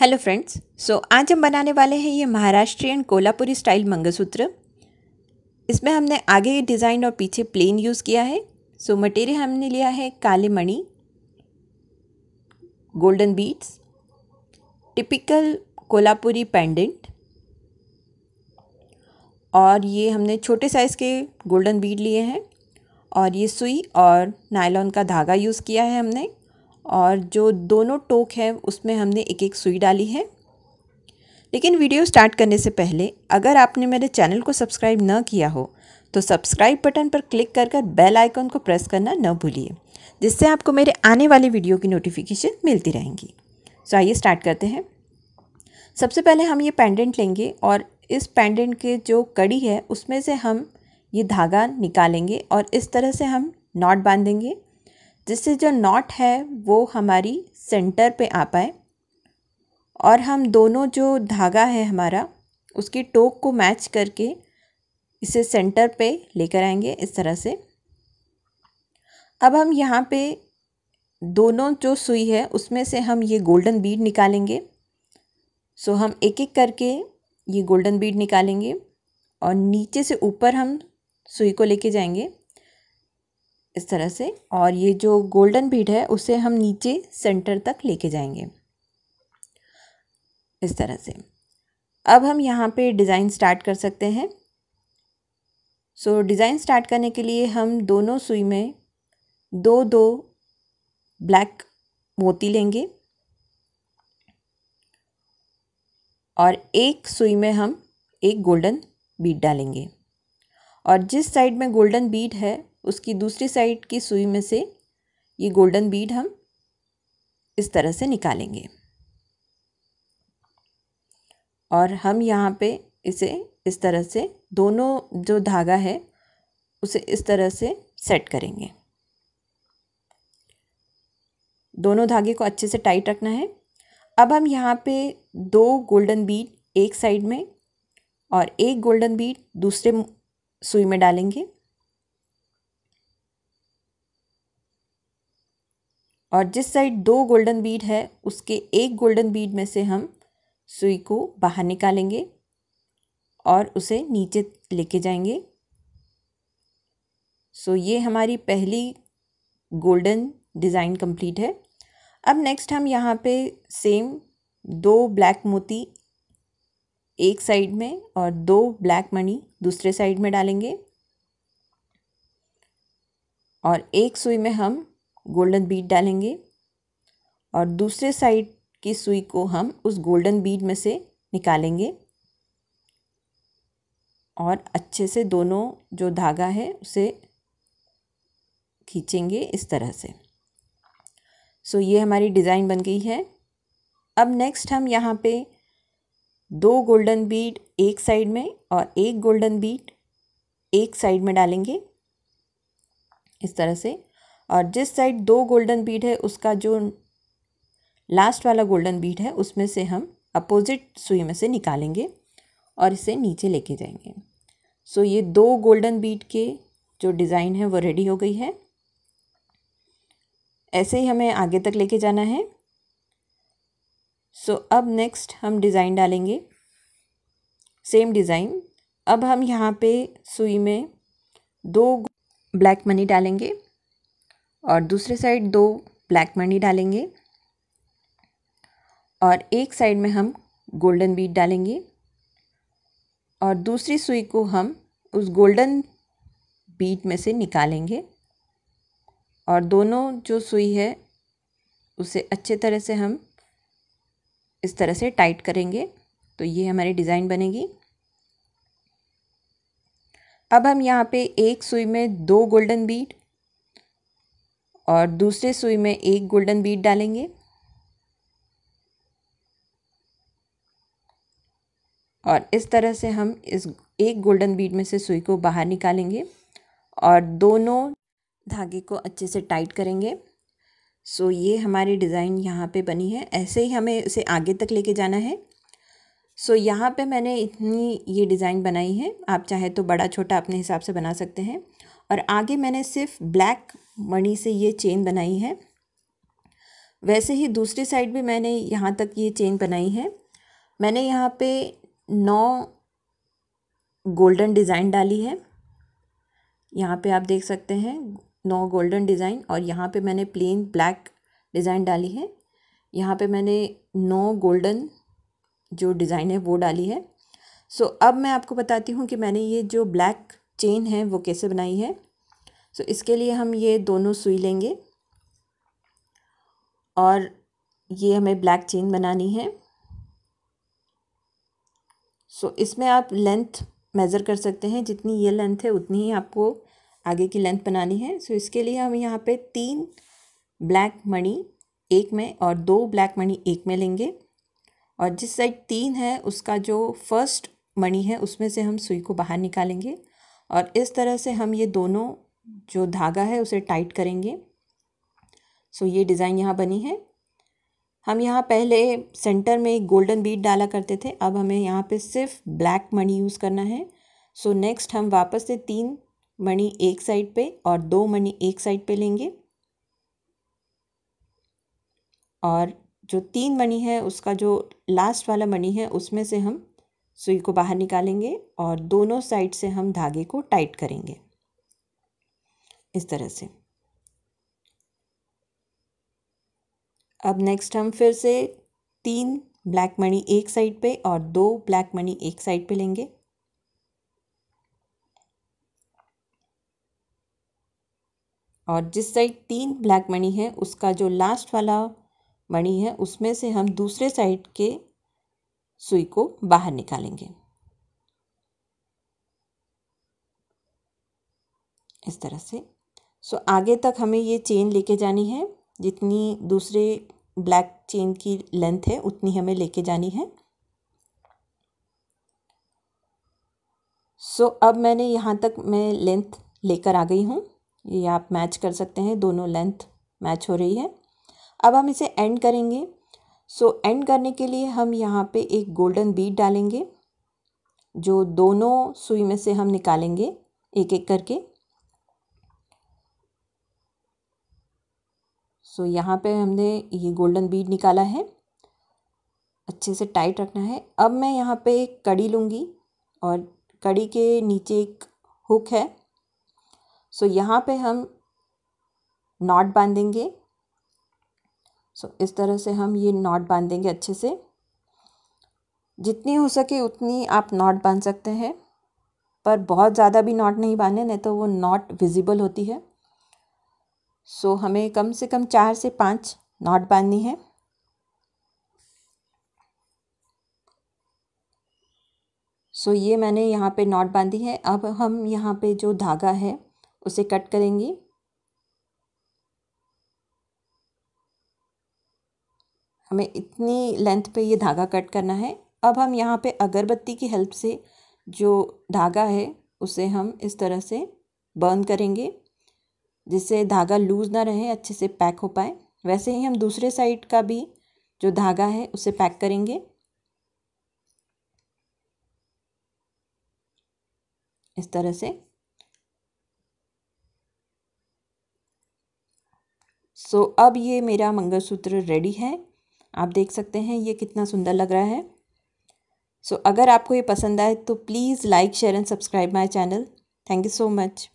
Hello friends, आज हम बनाने वाले हैं ये महाराष्ट्रियन कोल्हापुरी स्टाइल मंगलसूत्र। इसमें हमने आगे डिज़ाइन और पीछे प्लेन यूज़ किया है। मटेरियल हमने लिया है काले मणि, golden beads, typical Kolhapuri pendant, और ये हमने छोटे साइज़ के गोल्डन बीड लिए हैं, और ये सुई और नायलॉन का धागा यूज़ किया है हमने, और जो दोनों टोक है उसमें हमने एक एक सुई डाली है। लेकिन वीडियो स्टार्ट करने से पहले अगर आपने मेरे चैनल को सब्सक्राइब न किया हो तो सब्सक्राइब बटन पर क्लिक कर बेल आइकन को प्रेस करना न भूलिए, जिससे आपको मेरे आने वाली वीडियो की नोटिफिकेशन मिलती रहेंगी। आइए स्टार्ट करते हैं। सबसे पहले हम ये पेंडेंट लेंगे और इस पेंडेंट के जो कड़ी है उसमें से हम ये धागा निकालेंगे और इस तरह से हम नॉट बांधेंगे, जिससे जो नॉट है वो हमारी सेंटर पे आ पाए, और हम दोनों जो धागा है हमारा उसकी टोक को मैच करके इसे सेंटर पे लेकर आएंगे इस तरह से। अब हम यहाँ पे दोनों जो सुई है उसमें से हम ये गोल्डन बीड निकालेंगे। हम एक एक करके ये गोल्डन बीड निकालेंगे और नीचे से ऊपर हम सुई को लेके जाएंगे इस तरह से, और ये जो गोल्डन बीड है उसे हम नीचे सेंटर तक लेके जाएंगे इस तरह से। अब हम यहाँ पे डिज़ाइन स्टार्ट कर सकते हैं। डिज़ाइन स्टार्ट करने के लिए हम दोनों सुई में दो दो ब्लैक मोती लेंगे और एक सुई में हम एक गोल्डन बीड डालेंगे, और जिस साइड में गोल्डन बीड है उसकी दूसरी साइड की सुई में से ये गोल्डन बीड हम इस तरह से निकालेंगे, और हम यहाँ पे इसे इस तरह से दोनों जो धागा है उसे इस तरह से सेट करेंगे। दोनों धागे को अच्छे से टाइट रखना है। अब हम यहाँ पे दो गोल्डन बीड एक साइड में और एक गोल्डन बीड दूसरे सुई में डालेंगे, और जिस साइड दो गोल्डन बीड है उसके एक गोल्डन बीड में से हम सुई को बाहर निकालेंगे और उसे नीचे लेके जाएंगे। ये हमारी पहली गोल्डन डिज़ाइन कंप्लीट है। अब नेक्स्ट हम यहाँ पे सेम दो ब्लैक मोती एक साइड में और दो ब्लैक मणि दूसरे साइड में डालेंगे, और एक सुई में हम गोल्डन बीड डालेंगे और दूसरे साइड की सुई को हम उस गोल्डन बीड में से निकालेंगे और अच्छे से दोनों जो धागा है उसे खींचेंगे इस तरह से। ये हमारी डिज़ाइन बन गई है। अब नेक्स्ट हम यहाँ पे दो गोल्डन बीड एक साइड में और एक गोल्डन बीड एक साइड में डालेंगे इस तरह से, और जिस साइड दो गोल्डन बीड है उसका जो लास्ट वाला गोल्डन बीड है उसमें से हम अपोजिट सुई में से निकालेंगे और इसे नीचे लेके जाएंगे। ये दो गोल्डन बीड के जो डिज़ाइन है वो रेडी हो गई है। ऐसे ही हमें आगे तक लेके जाना है। अब नेक्स्ट हम डिज़ाइन डालेंगे, सेम डिज़ाइन। अब हम यहाँ पे सुई में दो ब्लैक मनी डालेंगे और दूसरे साइड दो ब्लैक मनी डालेंगे, और एक साइड में हम गोल्डन बीड डालेंगे और दूसरी सुई को हम उस गोल्डन बीड में से निकालेंगे, और दोनों जो सुई है उसे अच्छे तरह से हम इस तरह से टाइट करेंगे। ये हमारी डिज़ाइन बनेगी। अब हम यहाँ पे एक सुई में दो गोल्डन बीड और दूसरे सुई में एक गोल्डन बीड डालेंगे, और इस तरह से हम इस एक गोल्डन बीड में से सुई को बाहर निकालेंगे और दोनों धागे को अच्छे से टाइट करेंगे। ये हमारी डिज़ाइन यहाँ पे बनी है। ऐसे ही हमें इसे आगे तक लेके जाना है। यहाँ पे मैंने इतनी ये डिज़ाइन बनाई है, आप चाहे तो बड़ा छोटा अपने हिसाब से बना सकते हैं। और आगे मैंने सिर्फ ब्लैक मणि से ये चेन बनाई है। वैसे ही दूसरी साइड भी मैंने यहाँ तक ये चेन बनाई है। मैंने यहाँ पे 9 गोल्डन डिज़ाइन डाली है। यहाँ पे आप देख सकते हैं 9 गोल्डन डिज़ाइन, और यहाँ पे मैंने प्लेन ब्लैक डिज़ाइन डाली है। यहाँ पे मैंने 9 गोल्डन जो डिज़ाइन है वो डाली है। सो अब मैं आपको बताती हूँ कि मैंने ये जो ब्लैक चेन है वो कैसे बनाई है। सो इसके लिए हम ये दोनों सुई लेंगे और ये हमें ब्लैक चेन बनानी है। सो इसमें आप लेंथ मेज़र कर सकते हैं, जितनी ये लेंथ है उतनी ही आपको आगे की लेंथ बनानी है। सो इसके लिए हम यहाँ पे 3 ब्लैक मणि एक में और 2 ब्लैक मणि एक में लेंगे, और जिस साइड 3 है उसका जो फर्स्ट मणि है उसमें से हम सुई को बाहर निकालेंगे, और इस तरह से हम ये दोनों जो धागा है उसे टाइट करेंगे। सो ये डिज़ाइन यहाँ बनी है। हम यहाँ पहले सेंटर में एक गोल्डन बीड डाला करते थे, अब हमें यहाँ पे सिर्फ ब्लैक मणि यूज़ करना है। सो नेक्स्ट हम वापस से 3 मणि एक साइड पे और 2 मणि एक साइड पे लेंगे, और जो 3 मणि है उसका जो लास्ट वाला मणि है उसमें से हम सुई को बाहर निकालेंगे और दोनों साइड से हम धागे को टाइट करेंगे इस तरह से। अब नेक्स्ट हम फिर से 3 ब्लैक मणि एक साइड पे और 2 ब्लैक मणि एक साइड पे लेंगे, और जिस साइड 3 ब्लैक मणि है उसका जो लास्ट वाला मणि है उसमें से हम दूसरे साइड के सुई को बाहर निकालेंगे इस तरह से। सो आगे तक हमें ये चेन लेके जानी है, जितनी दूसरे ब्लैक चेन की लेंथ है उतनी हमें लेके जानी है। सो अब मैंने यहाँ तक मैं लेंथ लेकर आ गई हूँ, ये आप मैच कर सकते हैं, दोनों लेंथ मैच हो रही है। अब हम इसे एंड करेंगे। सो एंड करने के लिए हम यहाँ पे एक गोल्डन बीड डालेंगे, जो दोनों सुई में से हम निकालेंगे एक एक करके। सो यहाँ पे हमने ये गोल्डन बीड निकाला है, अच्छे से टाइट रखना है। अब मैं यहाँ पे एक कड़ी लूँगी और कड़ी के नीचे एक हुक है। सो यहाँ पे हम नॉट बांधेंगे। सो इस तरह से हम ये नॉट बांधेंगे अच्छे से, जितनी हो सके उतनी आप नॉट बांध सकते हैं, पर बहुत ज़्यादा भी नॉट नहीं बांधे, नहीं तो वो नॉट विजिबल होती है। सो हमें कम से कम 4 से 5 नॉट बांधनी है। सो ये मैंने यहाँ पे नॉट बांधी है। अब हम यहाँ पे जो धागा है उसे कट करेंगे। हमें इतनी लेंथ पे ये धागा कट करना है। अब हम यहाँ पे अगरबत्ती की हेल्प से जो धागा है उसे हम इस तरह से बर्न करेंगे, जिससे धागा लूज़ ना रहे, अच्छे से पैक हो पाए। वैसे ही हम दूसरे साइड का भी जो धागा है उसे पैक करेंगे इस तरह से। सो अब ये मेरा मंगलसूत्र रेडी है। आप देख सकते हैं ये कितना सुंदर लग रहा है। सो अगर आपको ये पसंद आए तो please like share and subscribe my channel. Thank you so much.